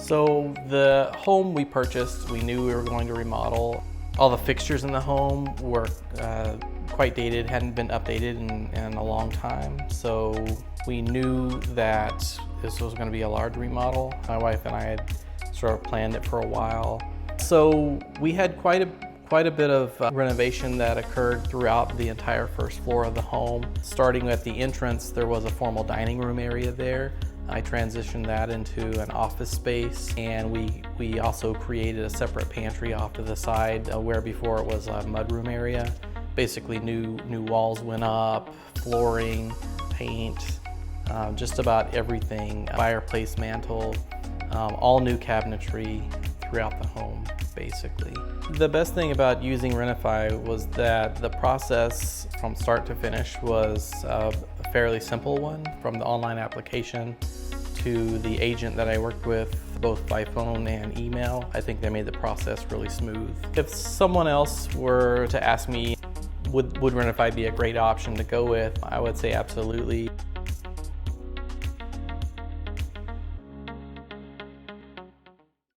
So the home we purchased, we knew we were going to remodel. All the fixtures in the home were quite dated, hadn't been updated in a long time. So we knew that this was going to be a large remodel. My wife and I had sort of planned it for a while. So we had quite a bit of renovation that occurred throughout the entire first floor of the home. Starting at the entrance, there was a formal dining room area there. I transitioned that into an office space, and we also created a separate pantry off to the side where before it was a mudroom area. Basically new walls went up, flooring, paint, just about everything. Fireplace mantle, all new cabinetry throughout the home, basically. The best thing about using RenoFi was that the process from start to finish was a fairly simple one. From the online application to the agent that I worked with, both by phone and email, I think they made the process really smooth. If someone else were to ask me, would RenoFi be a great option to go with, I would say absolutely.